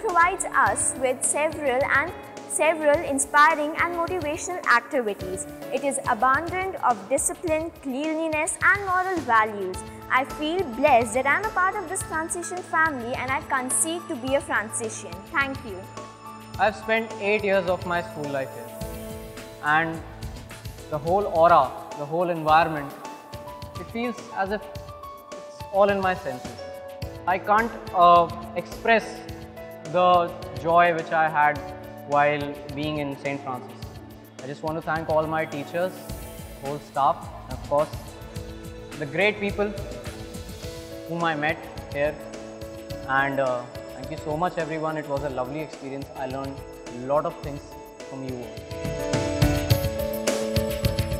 provides us with several inspiring and motivational activities. It is abundant of discipline, cleanliness and moral values. I feel blessed that I am a part of this Franciscan family and I concede to be a Franciscan. Thank you. I've spent 8 years of my school life here, and the whole aura, the whole environment, it feels as if it's all in my senses. I can't express the joy which I had while being in St. Francis. I just want to thank all my teachers, whole staff, and of course the great people whom I met here, and thank you so much everyone. It was a lovely experience. I learned a lot of things from you.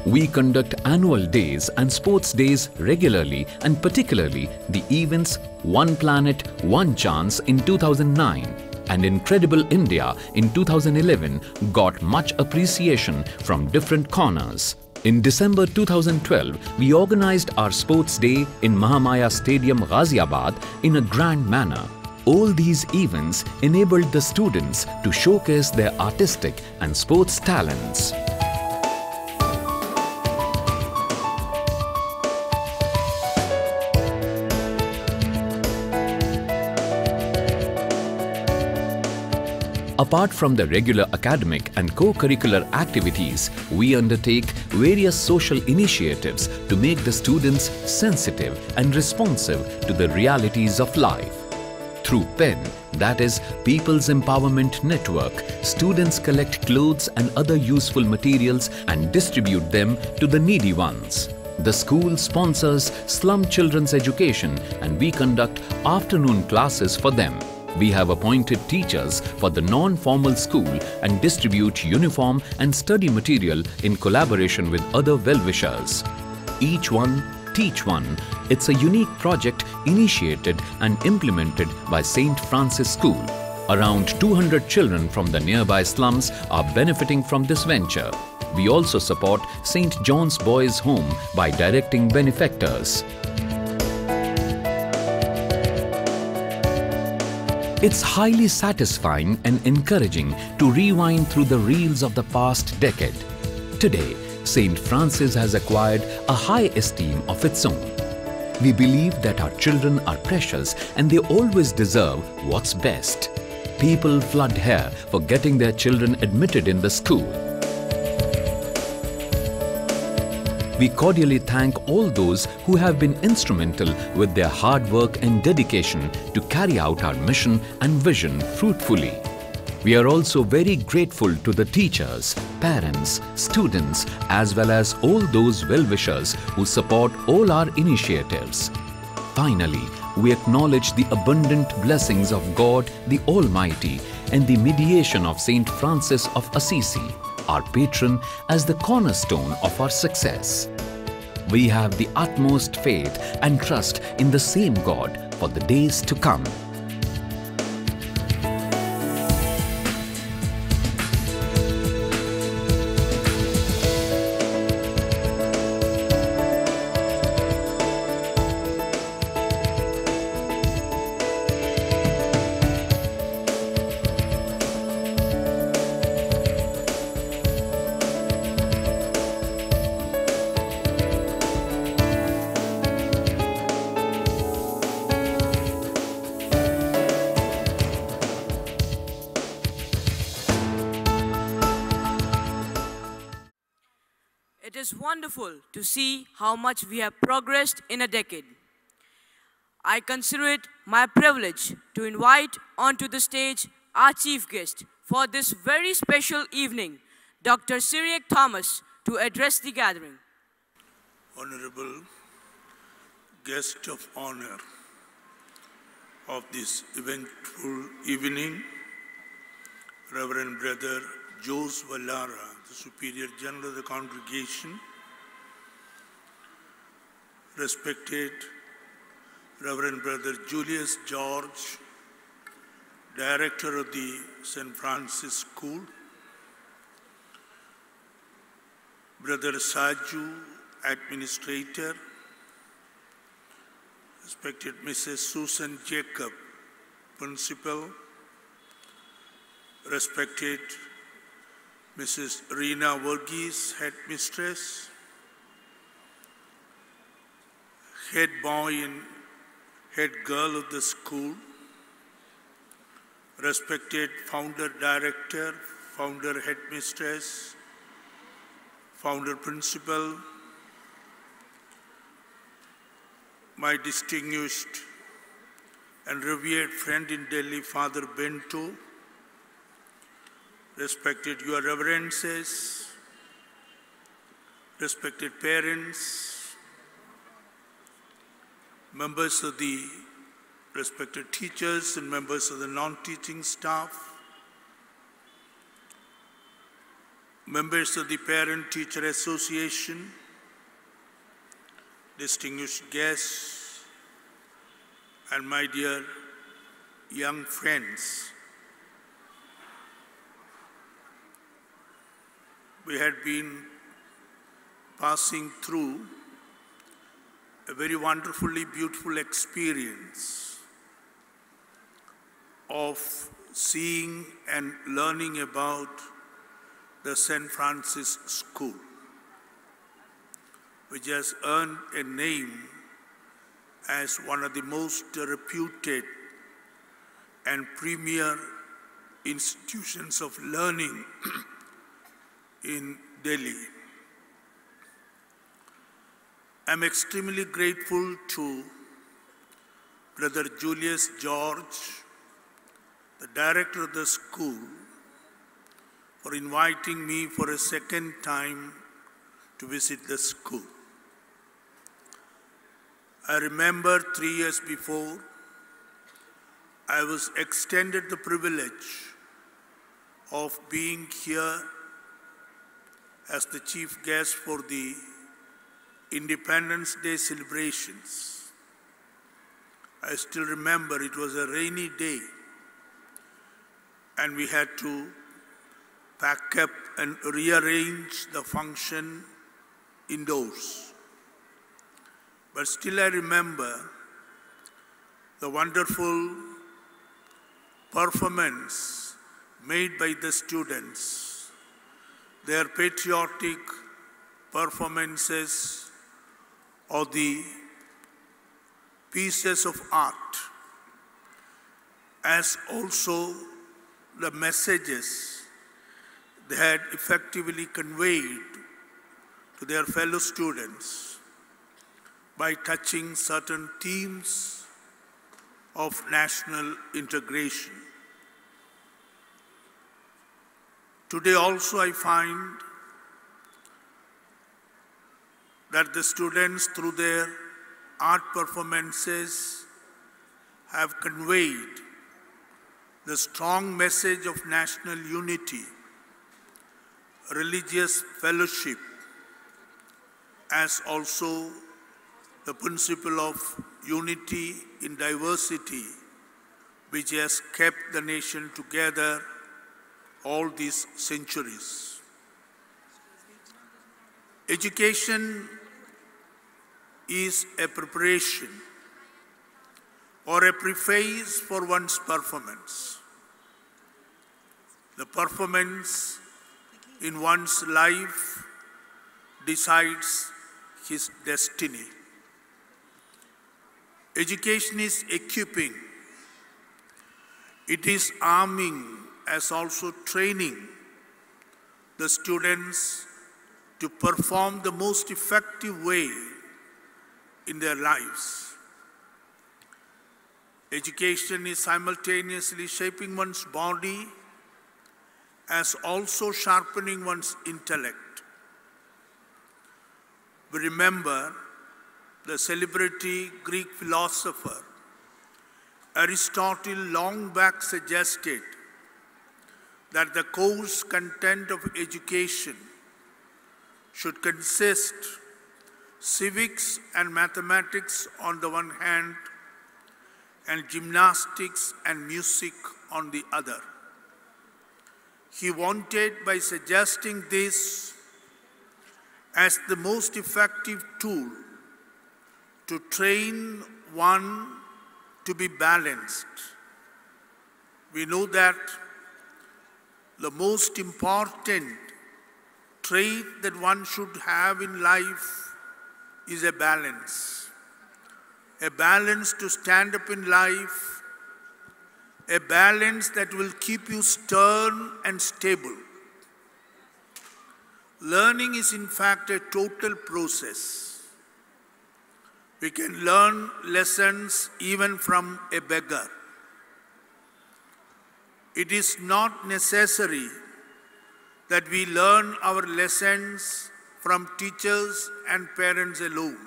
We conduct annual days and sports days regularly, and particularly the events One Planet, One Chance in 2009 and Incredible India in 2011 got much appreciation from different corners. In December 2012, we organized our sports day in Mahamaya Stadium, Ghaziabad in a grand manner. All these events enabled the students to showcase their artistic and sports talents. Apart from the regular academic and co-curricular activities, we undertake various social initiatives to make the students sensitive and responsive to the realities of life. Through PEN, that is People's Empowerment Network, students collect clothes and other useful materials and distribute them to the needy ones. The school sponsors slum children's education and we conduct afternoon classes for them. We have appointed teachers for the non-formal school and distribute uniform and study material in collaboration with other well-wishers. Each one, teach one. It's a unique project initiated and implemented by St. Francis School. Around 200 children from the nearby slums are benefiting from this venture. We also support St. John's Boys' Home by directing benefactors. It's highly satisfying and encouraging to rewind through the reels of the past decade. Today, St. Francis has acquired a high esteem of its own. We believe that our children are precious and they always deserve what's best. People flood here for getting their children admitted in the school. We cordially thank all those who have been instrumental with their hard work and dedication to carry out our mission and vision fruitfully. We are also very grateful to the teachers, parents, students, as well as all those well-wishers who support all our initiatives. Finally, we acknowledge the abundant blessings of God the Almighty and the mediation of St. Francis of Assisi, our patron, as the cornerstone of our success. We have the utmost faith and trust in the same God for the days to come. It is wonderful to see how much we have progressed in a decade. I consider it my privilege to invite onto the stage our chief guest for this very special evening, Dr. Cyriac Thomas, to address the gathering. Honorable guest of honor of this eventful evening, Reverend Brother Jose Vallara, the Superior General of the Congregation, respected Reverend Brother Julius George, Director of the St. Francis School, Brother Saju, Administrator, respected Mrs. Susan Jacob, Principal, respected Mrs. Reena Verghese, headmistress, head boy and head girl of the school, respected founder director, founder headmistress, founder principal, my distinguished and revered friend in Delhi, Father Bento, respected Your Reverences, respected parents, members of the respected teachers and members of the non-teaching staff, members of the Parent-Teacher Association, distinguished guests, and my dear young friends. We had been passing through a very wonderfully beautiful experience of seeing and learning about the St. Francis School, which has earned a name as one of the most reputed and premier institutions of learning in Delhi. I'm extremely grateful to Brother Julius George, the director of the school, for inviting me for a second time to visit the school. I remember 3 years before, I was extended the privilege of being here as the chief guest for the Independence Day celebrations. I still remember it was a rainy day and we had to pack up and rearrange the function indoors. But still I remember the wonderful performance made by the students, their patriotic performances of the pieces of art, as also the messages they had effectively conveyed to their fellow students by touching certain themes of national integration. Today also I find that the students, through their art performances, have conveyed the strong message of national unity, religious fellowship, as also the principle of unity in diversity, which has kept the nation together all these centuries. Education is a preparation or a preface for one's performance. The performance in one's life decides his destiny. Education is equipping. It is arming as also training the students to perform the most effective way in their lives. Education is simultaneously shaping one's body as also sharpening one's intellect. We remember the celebrity Greek philosopher Aristotle long back suggested that the course content of education should consist civics and mathematics on the one hand and gymnastics and music on the other. He wanted, by suggesting this as the most effective tool, to train one to be balanced. We know that the most important trait that one should have in life is a balance. A balance to stand up in life, a balance that will keep you stern and stable. Learning is in fact a total process. We can learn lessons even from a beggar. It is not necessary that we learn our lessons from teachers and parents alone.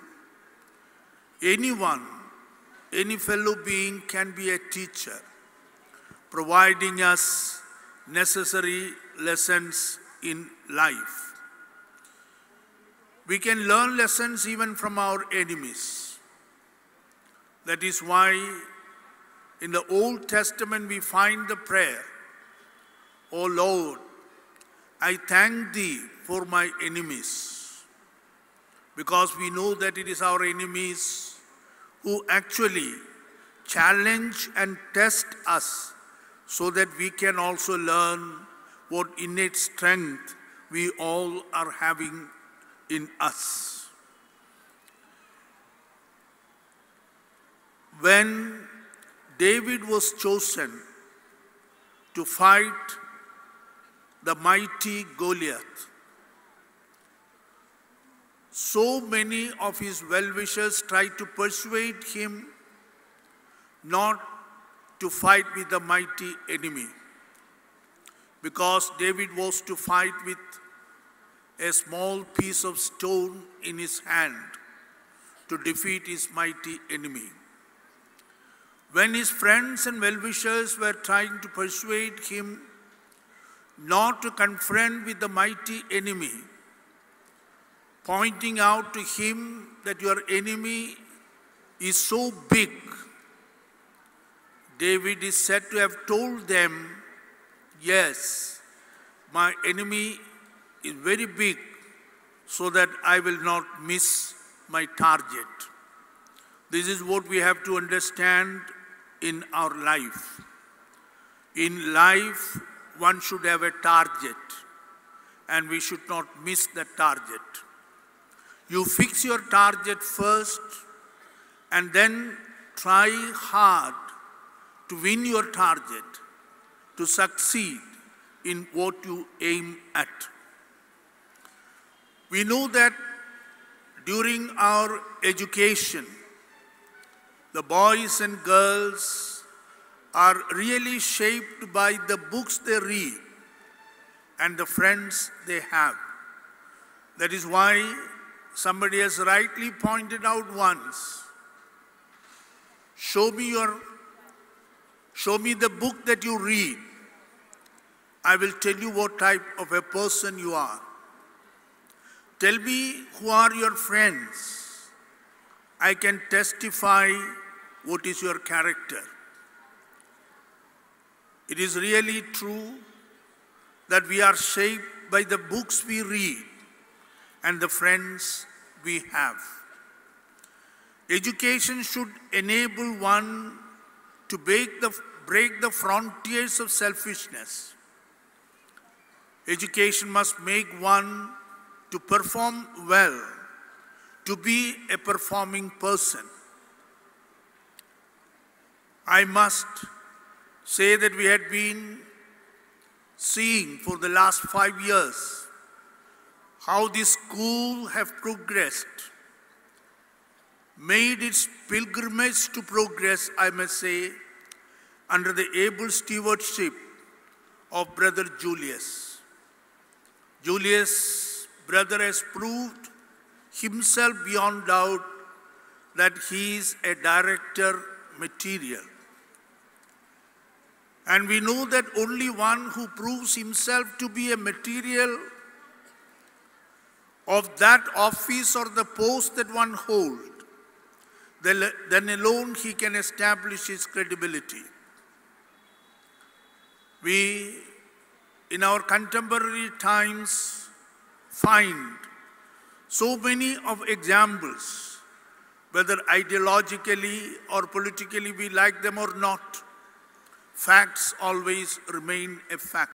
Anyone, any fellow being can be a teacher, providing us necessary lessons in life. We can learn lessons even from our enemies. That is why in the Old Testament we find the prayer, "O Lord, I thank thee for my enemies," because we know that it is our enemies who actually challenge and test us so that we can also learn what innate strength we all are having in us. When David was chosen to fight the mighty Goliath, so many of his well-wishers tried to persuade him not to fight with the mighty enemy, because David was to fight with a small piece of stone in his hand to defeat his mighty enemy. When his friends and well-wishers were trying to persuade him not to confront with the mighty enemy, pointing out to him that your enemy is so big, David is said to have told them, "Yes, my enemy is very big, so that I will not miss my target." This is what we have to understand in our life. In life, one should have a target, and we should not miss the target. You fix your target first, and then try hard to win your target, to succeed in what you aim at. We know that during our education, the boys and girls are really shaped by the books they read and the friends they have. That is why somebody has rightly pointed out once, show me the book that you read. I will tell you what type of a person you are. Tell me who are your friends. I can testify what is your character. It is really true that we are shaped by the books we read and the friends we have. Education should enable one to break the frontiers of selfishness. Education must make one to perform well, to be a performing person. I must say that we had been seeing for the last 5 years how this school have progressed, made its pilgrimage to progress, I must say, under the able stewardship of Brother Julius. Julius, brother, has proved himself beyond doubt that he is a director material. And we know that only one who proves himself to be a material of that office or the post that one holds, then alone he can establish his credibility. We, in our contemporary times, find so many of examples, whether ideologically or politically we like them or not, facts always remain a fact.